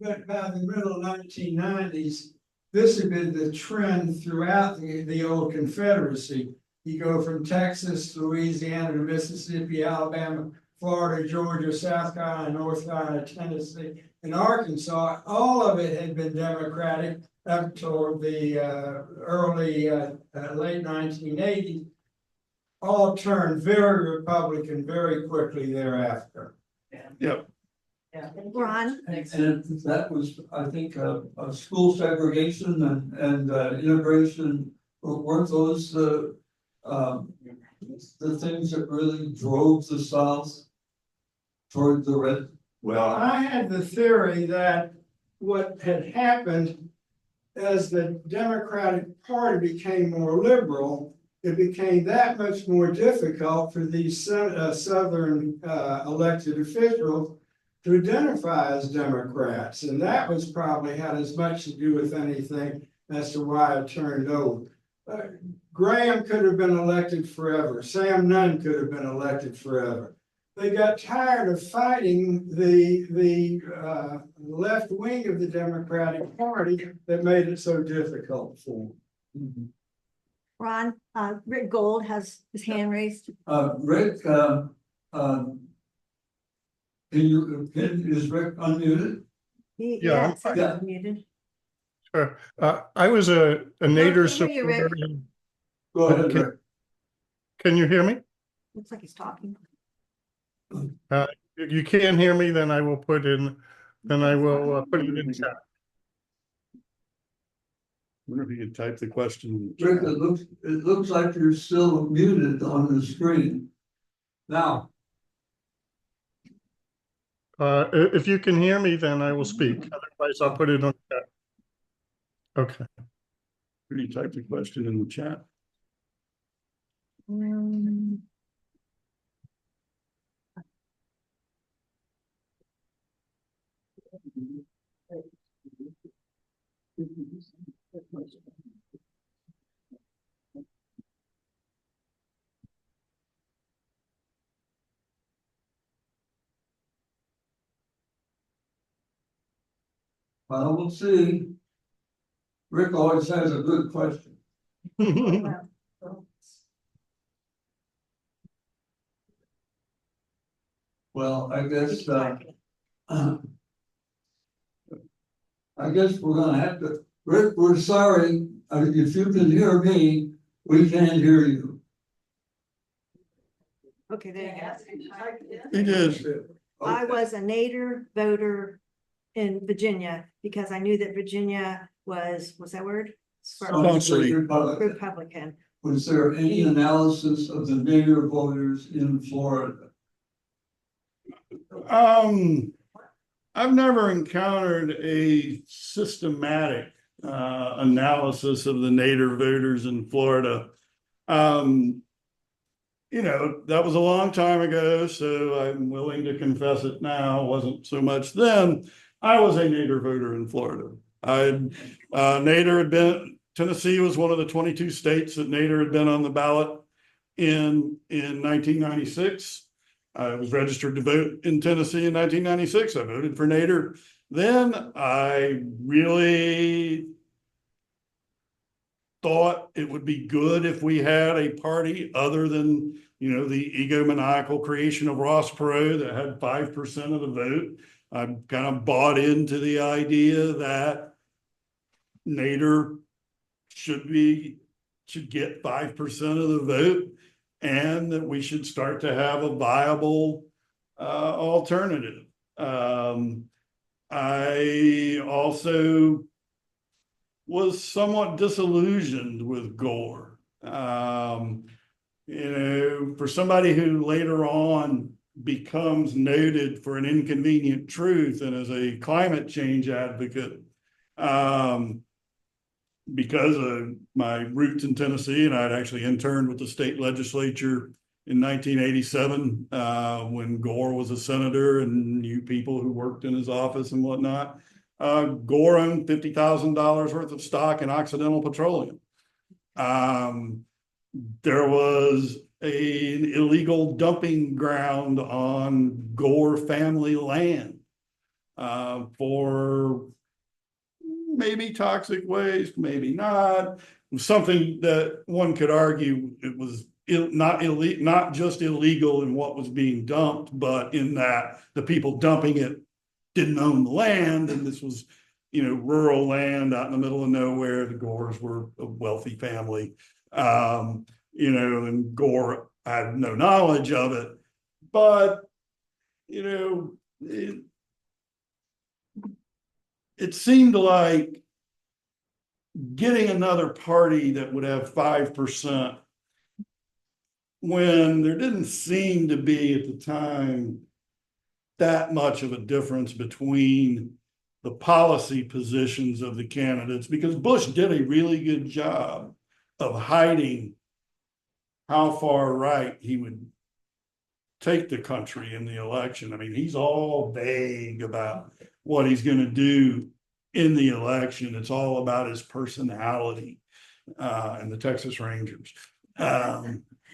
But by the middle 1990s, this had been the trend throughout the old Confederacy. You go from Texas, Louisiana to Mississippi, Alabama, Florida, Georgia, South Carolina, North Carolina, Tennessee, and Arkansas. All of it had been Democratic up toward the early, late 1980s. All turned very Republican very quickly thereafter. Yep. Ron? And that was, I think, a school segregation and immigration, weren't those the things that really drove the South toward the red? Well, I had the theory that what had happened as the Democratic Party became more liberal, it became that much more difficult for these Southern elected officials to identify as Democrats. And that was probably had as much to do with anything as to why it turned over. Graham could have been elected forever. Sam Nunn could have been elected forever. They got tired of fighting the left wing of the Democratic Party that made it so difficult for them. Ron, Rick Gold has his hand raised. Rick, is Rick unmuted? Yeah, it says Yeah. he's muted. Sure. I was a Nader Can you hear you, Rick? supporter. Go ahead, Okay. Rick. Can you hear me? Looks like he's talking. If you can't hear me, then I will put it in chat. Wonder if you could type the question. Rick, it looks like you're still muted on the screen. Now, If you can hear me, then I will speak. Otherwise, I'll put it on chat. Okay. Could you type the question in the chat? Well, we'll see. Rick always has a good question. Well, I guess, I guess we're gonna have to, Rick, we're sorry, if you can hear me, we can't hear you. Okay, there you go. It is. I was a Nader voter in Virginia because I knew that Virginia what's that word? Staunchly Republican. Was there any analysis of the native voters in Florida? I've never encountered a systematic analysis of the Nader voters in Florida. You know, that was a long time ago, so I'm willing to confess it now. It wasn't so much then. I was a Nader voter in Florida. Nader had been, Tennessee was one of the 22 states that Nader had been on the ballot in 1996. I was registered to vote in Tennessee in 1996. I voted for Nader. Then I really thought it would be good if we had a party other than, you know, the egomaniacal creation of Ross Perot that had 5% of the vote. I kind of bought into the idea that Nader should get 5% of the vote, and that we should start to have a viable alternative. I also was somewhat disillusioned with Gore. You know, for somebody who later on becomes noted for an inconvenient truth and as a climate change advocate, because of my roots in Tennessee, and I'd actually interned with the state legislature in 1987 when Gore was a senator and knew people who worked in his office and whatnot. Gore owned $50,000 worth of stock in Occidental Petroleum. There was an illegal dumping ground on Gore family land for maybe toxic waste, maybe not. Something that one could argue it was not just illegal in what was being dumped, but in that the people dumping it didn't own the land, and this was, you know, rural land out in the middle of nowhere. The Gores were a wealthy family, you know, and Gore had no knowledge of it, but you know, it seemed like getting another party that would have 5% when there didn't seem to be at the time that much of a difference between the policy positions of the candidates, because Bush did a really good job of hiding how far right he would take the country in the election. I mean, he's all vague about what he's going to do in the election. It's all about his personality and the Texas Rangers.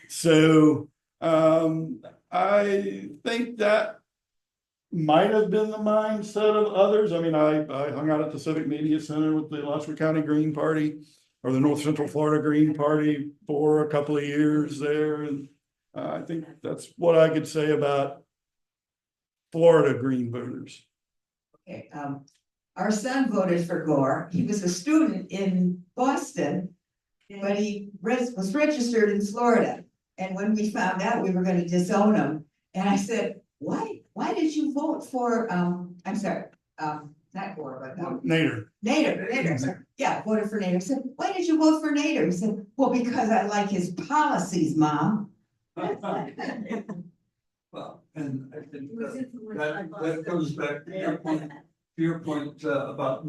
So I think that might have been the mindset of others. I mean, I hung out at the Civic Media Center with the Alachua County Green Party or the North Central Florida Green Party for a couple of years there. And I think that's what I could say about Florida Green voters. Okay, our son voted for Gore. He was a student in Boston, but he was registered in Florida. And when we found out we were going to disown him, and I said, why did you vote for, I'm sorry, not Gore, but Nader, sorry. Yeah, voted for Nader. I said, why did you vote for Nader? He said, well, because I like his policies, Mom. Well, and I think that goes back to your point about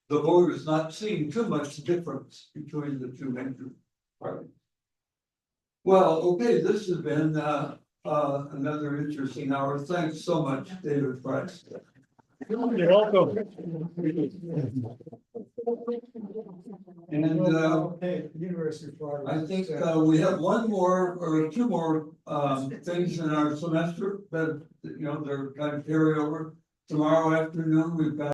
the voters not seeing too much difference between the two major parties. Well, okay, this has been another interesting hour. Thanks so much, David Price. You're welcome. And University of Florida. I think we have one more or two more things in our semester that, you know, they're kind of carry over. Tomorrow afternoon, we've got